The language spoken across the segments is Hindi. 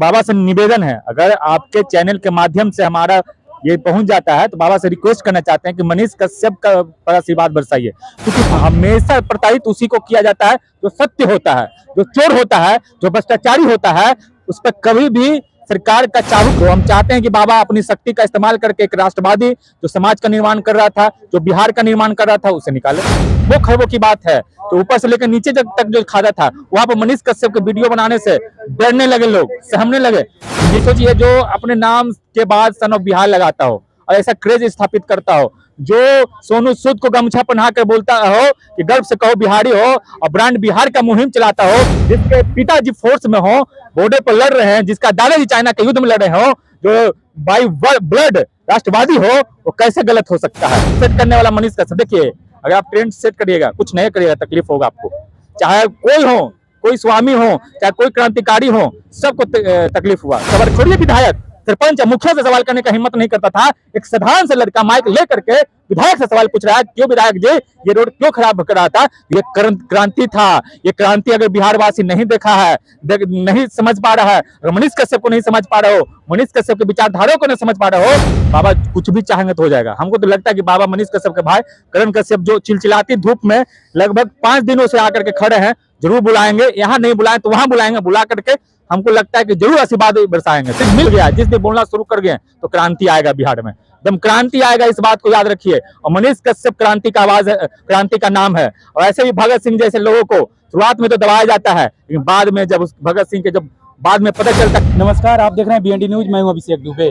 बाबा से निवेदन है, अगर आपके चैनल के माध्यम से हमारा ये पहुंच जाता है तो बाबा से रिक्वेस्ट करना चाहते हैं कि मनीष कश्यप का पर आशीर्वाद बरसाइए, क्योंकि हमेशा प्रताड़ित उसी को किया जाता है जो सत्य होता है, जो चोर होता है, जो भ्रष्टाचारी होता है, उस पर कभी भी सरकार का चाबुक हो। हम चाहते हैं कि बाबा अपनी शक्ति का इस्तेमाल करके एक राष्ट्रवादी जो समाज का निर्माण कर रहा था, जो बिहार का निर्माण कर रहा था, उसे निकाले। वो खबरों की बात है। तो ऊपर से लेकर नीचे तक जो खाता था, वहां पर मनीष कश्यप के वीडियो बनाने से डरने लगे लोग, सहमने लगे। ये सोचिए, जो अपने नाम के बाद सन ऑफ बिहार लगाता हो और ऐसा क्रेज स्थापित करता हो, जो सोनू सूद को गमछा पहना कर बोलता हो कि गर्व से कहो बिहारी हो, और ब्रांड बिहार का मुहिम चलाता हो, जिसके पिताजी फोर्स में हो, बॉर्डर पर लड़ रहे हैं, जिसका दादाजी चाइना के युद्ध में लड़ रहे हो, जो बाई ब्लड राष्ट्रवादी हो, वो कैसे गलत हो सकता है। सेट करने वाला मनीष कश्यप, देखिए अगर आप ट्रेंड सेट करिएगा, कुछ नया करिएगा, तकलीफ होगा आपको। चाहे कोई हो, कोई स्वामी हो, चाहे कोई क्रांतिकारी हो, सबको तकलीफ हुआ। खबर छोड़िए विधायक, सरपंच मुखिया से सवाल करने का हिम्मत नहीं करता था। एक साधारण से लड़का माइक लेकर के विधायक से सवाल पूछ रहा है, क्यों विधायक जी ये रोड क्यों खराब कर रहा था? ये क्रांति था। ये क्रांति अगर बिहार वासी नहीं देखा है, नहीं समझ पा रहा है, अगर मनीष कश्यप को नहीं समझ पा रहे हो, मनीष कश्यप के विचारधारा को नहीं समझ पा रहे हो, बाबा कुछ भी चाहेंगे तो हो जाएगा। हमको तो लगता है कि बाबा मनीष कश्यप के भाई करण कश्यप जो चिलचिलाती धूप में लगभग 5 दिनों से आकर के खड़े हैं, जरूर बुलाएंगे। यहाँ नहीं बुलाएं तो वहां बुलाएंगे, बुला करके हमको लगता है कि जरूर आशीर्वाद बरसाएंगे। सिर्फ मिल गया, जिस दिन बोलना शुरू कर गए तो क्रांति आएगा बिहार में, एकदम क्रांति आएगा, इस बात को याद रखिए। और मनीष कश्यप क्रांति का आवाज है, क्रांति का नाम है। और ऐसे भी भगत सिंह जैसे लोगों को शुरुआत में तो दबाया जाता है, लेकिन बाद में जब उस भगत सिंह के जब बाद में पता चलता। नमस्कार, आप देख रहे हैं BND न्यूज। मैं हूं अभिषेक दुबे।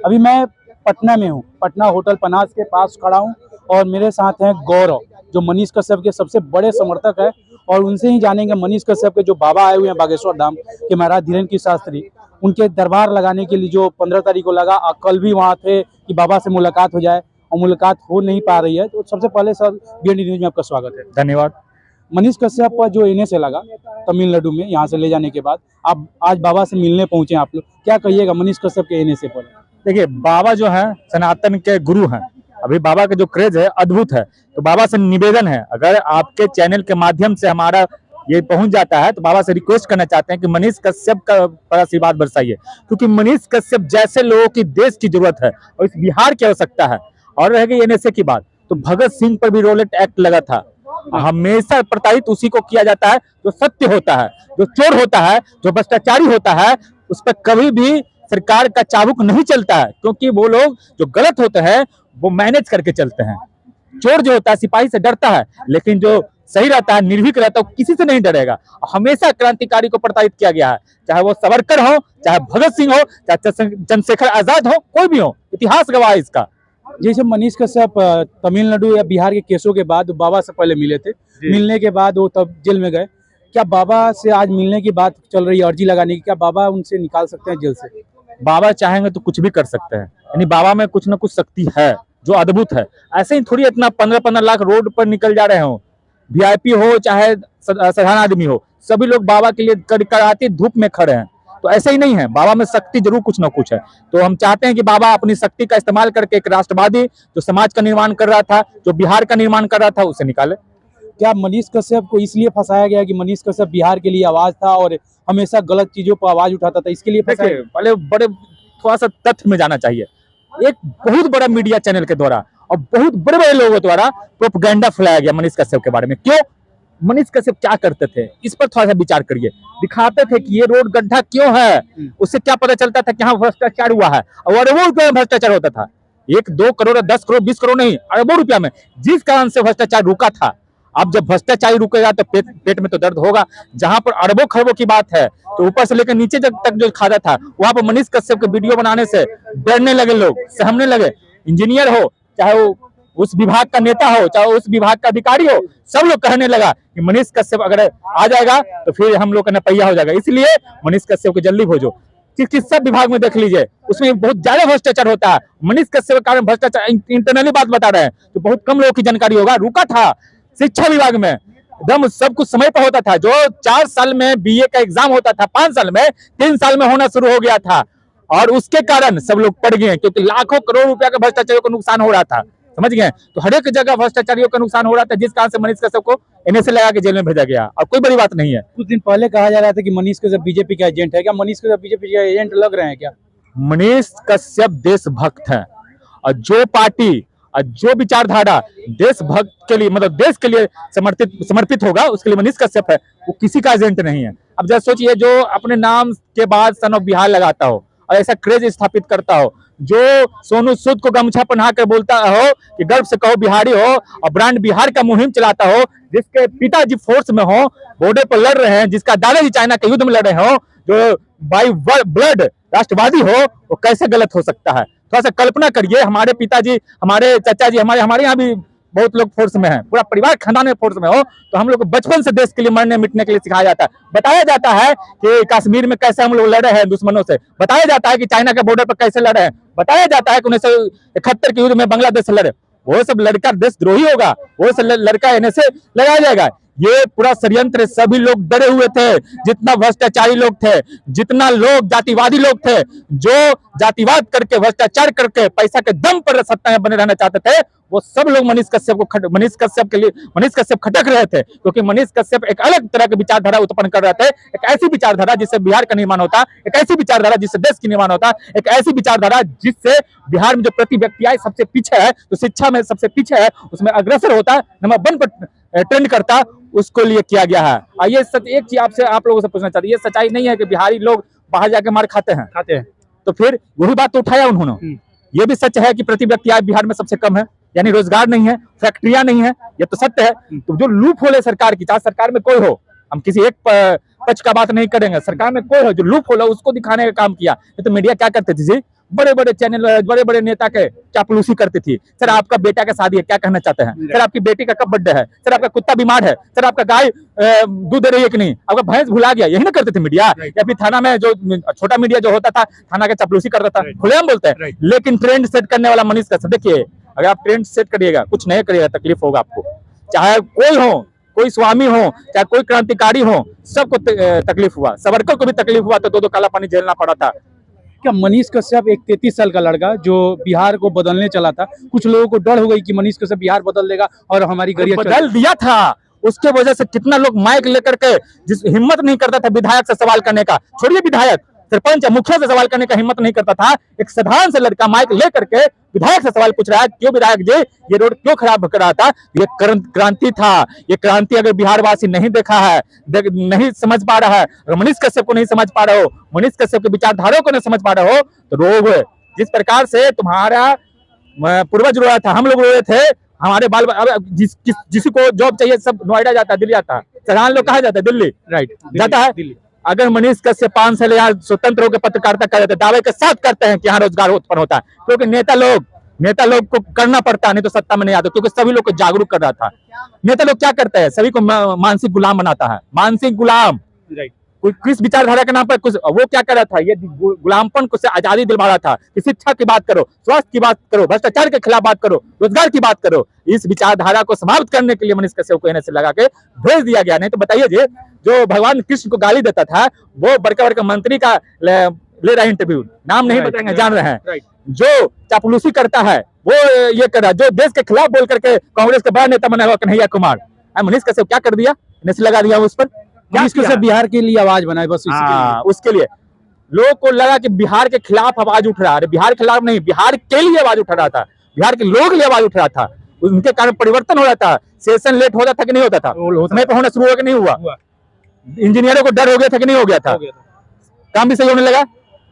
अभी मैं पटना में हूं, पटना होटल पनास के पास खड़ा हूं और मेरे साथ हैं गौरव, जो मनीष कश्यप के सबसे बड़े समर्थक है। और उनसे ही जानेंगे मनीष कश्यप के जो बाबा आए हुए हैं बागेश्वर धाम के महाराज धीरेन्द्र की शास्त्री, उनके दरबार लगाने के लिए जो 15 तारीख को लगा, कल भी वहाँ थे कि बाबा से मुलाकात हो जाए, और मुलाकात हो नहीं पा रही है। तो सबसे पहले सर BND न्यूज में आपका स्वागत है। धन्यवाद। मनीष कश्यप पर जो NA से लगा तमिलनाडु में, यहाँ से ले जाने के बाद आप आज बाबा से मिलने पहुंचे आप लोग, क्या कहिएगा मनीष कश्यप के NA से पर? देखिए, बाबा जो है सनातन के गुरु हैं। अभी बाबा का जो क्रेज है अद्भुत है। तो बाबा से निवेदन है, अगर आपके चैनल के माध्यम से हमारा ये पहुंच जाता है तो बाबा से रिक्वेस्ट करना चाहते हैं कि मनीष कश्यप का पर आशीर्वाद बरसाइए, क्योंकि मनीष कश्यप जैसे लोगों की देश की जरूरत है और इस बिहार की आवश्यकता है। और रह गई NSA की बात, तो भगत सिंह पर भी रोलेट एक्ट लगा था। हमेशा प्रताड़ित उसी को किया जाता है जो सत्य होता है, जो चोर होता है, जो भ्रष्टाचारी होता है, उस पर कभी भी सरकार का चाबुक नहीं चलता है, क्योंकि वो लोग जो गलत होते हैं वो मैनेज करके चलते हैं। चोर जो होता है सिपाही से डरता है, लेकिन जो सही रहता है, निर्भीक रहता है, वो किसी से नहीं डरेगा। हमेशा क्रांतिकारी को प्रताड़ित किया गया है, चाहे वो सावरकर हो, चाहे भगत सिंह हो, चाहे चंद्रशेखर आजाद हो, कोई भी हो, इतिहास गवाह है इसका। जैसे मनीष कश्यप तमिलनाडु या बिहार के केसों के बाद बाबा से पहले मिले थे, मिलने के बाद वो तब जेल में गए। क्या बाबा से आज मिलने की बात चल रही है, अर्जी लगाने की, क्या बाबा उनसे निकाल सकते हैं जेल से? बाबा चाहेंगे तो कुछ भी कर सकते हैं, यानी बाबा में कुछ ना कुछ शक्ति है जो अद्भुत है। ऐसे ही थोड़ी इतना 15-15 लाख रोड पर निकल जा रहे हो, VIP हो चाहे साधारण आदमी हो, सभी लोग बाबा के लिए कड़कड़ाती धूप में खड़े हैं। तो ऐसे ही नहीं है, बाबा में शक्ति जरूर कुछ ना कुछ है। तो हम चाहते हैं कि बाबा अपनी शक्ति का इस्तेमाल करके एक राष्ट्रवादी जो समाज का निर्माण कर रहा था, जो बिहार का निर्माण कर रहा था, उसे निकाले। क्या मनीष कश्यप को इसलिए फंसाया गया कि मनीष कश्यप बिहार के लिए आवाज था और हमेशा गलत चीजों पर आवाज उठाता था, इसके लिए फंसाया गया? पहले बड़े थोड़ा सा तथ्य में जाना चाहिए। एक बहुत बड़ा मीडिया चैनल के द्वारा और बहुत बड़े बड़े लोगों द्वारा प्रोपेगेंडा फैलाया गया मनीष कश्यप के बारे में। क्यों? मनीष कश्यप क्या करते थे, इस पर थोड़ा सा विचार करिए। दिखाते थे कि ये रोड गड्ढा क्यों है, उससे क्या पता चलता था कि यहाँ भ्रष्टाचार हुआ है, और अरबों रुपए में भ्रष्टाचार होता था। 1-2 करोड़, 10 करोड़, 20 करोड़ नहीं, अरबों रुपया में, जिस कारण से भ्रष्टाचार रुका था। अब जब भ्रष्टाचारी रुकेगा तो पेट में तो दर्द होगा। जहां पर अरबों खरबों की बात है, तो ऊपर से लेकर नीचे तक जो खाता था, वहां पर मनीष कश्यप के वीडियो बनाने से डरने लगे लोग, सहमने लगे। इंजीनियर हो, चाहे वो उस विभाग का नेता हो, चाहे उस विभाग का अधिकारी हो, सब लोग कहने लगा कि मनीष कश्यप अगर आ जाएगा तो फिर हम लोग का नपैया हो जाएगा। इसलिए मनीष कश्यप को जल्दी भेजो। चिकित्सा विभाग में देख लीजिए, उसमें बहुत ज्यादा भ्रष्टाचार होता है। मनीष कश्यप के कारण भ्रष्टाचार, इंटरनली बात बता रहे हैं, तो बहुत कम लोगों की जानकारी होगा। रुका था शिक्षा विभाग में, एकदम सब कुछ समय पर होता था। जो 4 साल में BA का एग्जाम होता था, 5 साल में, 3 साल में होना शुरू हो गया था। और उसके कारण सब लोग पड़ गए, क्योंकि लाखों करोड़ रुपया का भ्रष्टाचार को नुकसान हो रहा था। समझ गए? तो हर एक जगह भ्रष्टाचारियों का नुकसान हो रहा था, जिस कारण से मनीष कश्यप को एनएसए लगा के जेल में भेजा गया, और कोई बड़ी बात नहीं है। कुछ दिन पहले कहा जा रहा था कि मनीष कश्यप बीजेपी का एजेंट है। क्या मनीष कश्यप बीजेपी का एजेंट लग रहे हैं क्या? मनीष कश्यप देशभक्त है, और जो पार्टी और जो विचारधारा देशभक्त के लिए, मतलब देश के लिए समर्पित होगा, उसके लिए मनीष कश्यप है, वो किसी का एजेंट नहीं है। अब जरा सोचिए, जो अपने नाम के बाद सन ऑफ बिहार लगाता हो और ऐसा क्रेज स्थापित करता हो, जो सोनू सूद को गमछा पहना कर बोलता हो कि गर्व से कहो बिहारी हो, और ब्रांड बिहार का मुहिम चलाता हो, जिसके पिताजी फोर्स में हो, बॉर्डर पर लड़ रहे हैं, जिसका दादाजी चाइना के युद्ध में लड़ रहे हो, जो बाई ब्लड राष्ट्रवादी हो, वो कैसे गलत हो सकता है? थोड़ा सा कल्पना करिए। हमारे पिताजी, हमारे चाचा जी, हमारे यहाँ भी बहुत लोग फोर्स में हैं, पूरा परिवार खानदान में फोर्स में हो, तो हम लोग को बचपन से देश के लिए मरने मिटने के लिए सिखाया जाता है। बताया जाता है कि कश्मीर में कैसे हम लोग लड़े हैं दुश्मनों से, बताया जाता है कि चाइना के बॉर्डर पर कैसे लड़े हैं, बताया जाता है कि 1971 के युद्ध में बांग्लादेश से लड़े। वो सब लड़का देशद्रोही होगा, वो सब लड़का एनएसए लगाया जाएगा। ये पूरा षड्यंत्र, सभी लोग डरे हुए थे, जितना भ्रष्टाचारी लोग थे, जितना लोग जातिवादी लोग थे, जो जातिवाद करके भ्रष्टाचार करके पैसा के दम पर सत्ता में बने रहना चाहते थे, वो सब लोग मनीष कश्यप के लिए मनीष कश्यप खटक रहे थे, क्योंकि मनीष कश्यप एक अलग तरह की विचारधारा उत्पन्न कर रहे थे। एक ऐसी विचारधारा जिससे बिहार का निर्माण होता, एक ऐसी विचारधारा जिससे देश की निर्माण होता, एक ऐसी विचारधारा जिससे बिहार में जो प्रति व्यक्ति आय सबसे पीछे है, तो शिक्षा में सबसे पीछे है, उसमें अग्रसर होता, नंबर 1 पर ट्रेंड करता, उसको लिए किया गया है। ये सच एक चीज आपसे, आप लोगों से पूछना चाहते हैं, ये सच्चाई नहीं है कि बिहारी लोग बाहर जाके मार खाते हैं? तो फिर वही बात तो उठाया उन्होंने। ये भी सच है कि प्रति व्यक्ति आय बिहार में सबसे कम है, यानी रोजगार नहीं है, फैक्ट्रियां नहीं है, ये तो सत्य है। तो जो लूप होल है सरकार की, चाहे सरकार में कोई हो, हम किसी एक पक्ष का बात नहीं करेंगे, सरकार में कोई हो, जो लूप होल है उसको दिखाने का काम किया। तो मीडिया क्या करते थे जी? बड़े बड़े चैनल, बड़े बड़े नेता के चापलूसी करती थी। सर आपका बेटा का शादी है, क्या कहना चाहते हैं? सर आपकी बेटी का कब बर्थडे है? सर आपका कुत्ता बीमार है? सर आपका गाय दूध दे रही है कि नहीं? आपका भैंस भुला गया? यही ना करते थे मीडिया। या फिर थाना में जो छोटा मीडिया जो होता था, थाना का चापलूसी करता था, खुलेआम बोलते हैं। लेकिन ट्रेंड सेट करने वाला मनीष कश्यप, देखिए अगर आप ट्रेंड सेट करिएगा, कुछ नया करिएगा, तकलीफ होगा आपको। चाहे कोई हो, कोई स्वामी हो, चाहे कोई क्रांतिकारी हो, सबको तकलीफ हुआ। सावरकर को भी तकलीफ हुआ, तो 2 काला पानी झेलना पड़ा था। क्या मनीष कश्यप एक 33 साल का लड़का जो बिहार को बदलने चला था, कुछ लोगों को डर हो गई कि मनीष कश्यप बिहार बदल देगा और हमारी गरिया बदल दिया था। उसके वजह से कितना लोग माइक लेकर के, जिस हिम्मत नहीं करता था विधायक से सवाल करने का, छोड़िए विधायक, सरपंच या मुखिया से सवाल करने का हिम्मत नहीं करता था, एक साधारण से लड़का माइक लेकर के विधायक से सवाल पूछ रहा है, क्यों विधायक जी ये रोड क्यों खराब कर रहा था? ये क्रांति था। ये क्रांति अगर बिहारवासी नहीं देखा है, नहीं समझ पा रहा है, अगर मनीष कश्यप को नहीं समझ पा रहे हो, मनीष कश्यप के विचारधारा को नहीं समझ पा रहे हो, तो रोग है। जिस प्रकार से तुम्हारा पूर्वज रोया था, हम लोग रोए थे, हमारे बाल जिसी को जॉब चाहिए सब नोएडा जाता है, दिल्ली जाता है, साधारण लोग कहा जाता है दिल्ली, राइट, जाता है दिल्ली। अगर मनीष कश्यप 5 साल यहाँ स्वतंत्र होकर पत्रकारिता कर रहे थे, दावे के साथ करते हैं कि यहाँ रोजगार उत्पन्न होता है, क्योंकि नेता लोग को करना पड़ता है, नहीं तो सत्ता में नहीं आता, क्योंकि सभी लोग को जागरूक कर रहा था। नेता लोग क्या करते हैं? सभी को मानसिक गुलाम बनाता है, मानसिक गुलाम, राइट। किस विचारधारा के नाम पर कुछ वो क्या कर रहा था? ये गुलामपन को से आजादी दिलवा रहा था कि शिक्षा की बात करो, स्वास्थ्य की बात करो, भ्रष्टाचार के खिलाफ बात करो, रोजगार की बात करो। इस विचारधारा को समाप्त करने के लिए मनीष कश्यप को एनएसए लगा के भेज दिया गया। नहीं तो बताइए जी, जो भगवान कृष्ण को गाली देता था, वो बड़का मंत्री का ले रहा है इंटरव्यू, नाम नहीं बताएंगे, जान रहे हैं, जो चापलूसी करता है, वो ये कर रहा है, जो देश के खिलाफ बोल करके कांग्रेस का बड़ा नेता बना हुआ कन्हैया कुमार, मनीष कश्यप क्या कर दिया? एनएसए लगा दिया उस पर। मनीष कश्यप बिहार के लिए आवाज बनाए, बस उसके लिए लोगों को लगा कि बिहार के खिलाफ आवाज उठ रहा है। बिहार के खिलाफ नहीं, बिहार के लिए आवाज उठ रहा था, बिहार के लोग के लिए आवाज उठ रहा था। उनके कारण परिवर्तन हो रहा था। सेशन लेट होता था कि नहीं होता था? समय पर होना शुरू हुआ कि नहीं हुआ? इंजीनियरों को डर हो गया था कि नहीं हो गया था? काम भी सही होने लगा।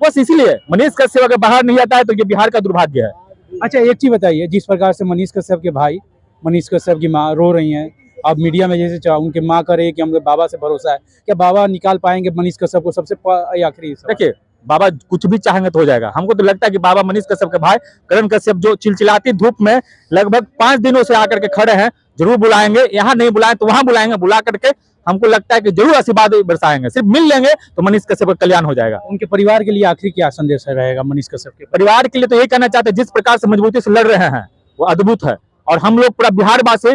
बस इसीलिए मनीष कश्यप अगर बाहर नहीं आता है तो ये बिहार का दुर्भाग्य है। अच्छा, एक चीज बताइए, जिस प्रकार से मनीष कश्यप के भाई, मनीष कश्यप की माँ रो रही हैं, अब मीडिया में जैसे उनके माँ कर रही है कि हम बाबा से भरोसा है, क्या बाबा निकाल पाएंगे मनीष कश्यप को? सबसे आखिरी देखिए, बाबा कुछ भी चाहेंगे तो हो जाएगा। हमको तो लगता है कि बाबा मनीष कश्यप के भाई करण कश्यप, जो चिलचिलाती धूप में लगभग 5 दिनों से आकर के खड़े हैं, जरूर बुलाएंगे। यहाँ नहीं बुलाएं तो वहां बुलाएंगे, बुला करके हमको लगता है कि जरूर आशीर्वाद बरसाएंगे। सिर्फ मिल लेंगे तो मनीष कश्यप का कल्याण हो जाएगा। उनके परिवार के लिए आखिरी क्या संदेश रहेगा मनीष कश्यप के? परिवार के लिए तो यही कहना चाहते हैं, जिस प्रकार से मजबूती से लड़ रहे हैं वो अद्भुत है। और हम लोग पूरा बिहार वासी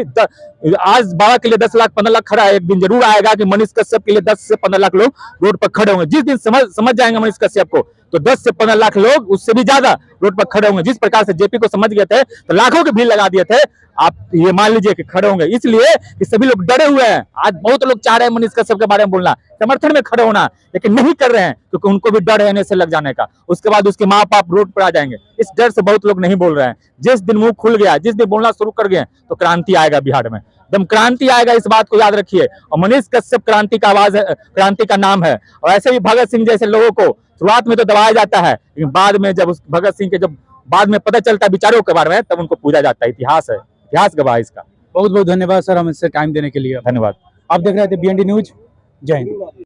आज बाबा के लिए 10 लाख 15 लाख खड़ा है। एक दिन जरूर आएगा कि मनीष कश्यप के लिए 10 से 15 लाख लोग रोड पर खड़े होंगे। जिस दिन समझ जाएंगे मनीष कश्यप को तो 10 से 15 लाख लोग, उससे भी ज्यादा रोड पर खड़े होंगे। जिस प्रकार से जेपी को समझ गए थे तो लाखों की भीड़ लगा दिए थे, आप ये मान लीजिए कि खड़े होंगे, इसलिए कि सभी लोग डरे हुए हैं। आज बहुत लोग चाह रहे हैं मनीष कश्यप के बारे में बोलना, समर्थन में खड़े होना, लेकिन नहीं कर रहे हैं क्योंकि उनको भी डर है एनए से लग जाने का। उसके बाद उसके माँ बाप रोड पर आ जाएंगे, इस डर से बहुत लोग नहीं बोल रहे हैं। जिस दिन मुंह खुल गया, जिस दिन बोलना शुरू कर गए तो क्रांति आएगा बिहार में, एकदम क्रांति आएगा, इस बात को याद रखिए। और मनीष कश्यप क्रांति का आवाज है, क्रांति का नाम है। और ऐसे भी भगत सिंह जैसे लोगों को शुरुआत में तो दबाया जाता है, लेकिन बाद में जब उस भगत सिंह के जब बाद में पता चलता है विचारों के बारे में, तब उनको पूजा जाता है। इतिहास है, इतिहास गवाह है इसका। बहुत बहुत धन्यवाद सर, हम इससे टाइम देने के लिए। धन्यवाद। आप देख रहे थे BND न्यूज। जय हिंद।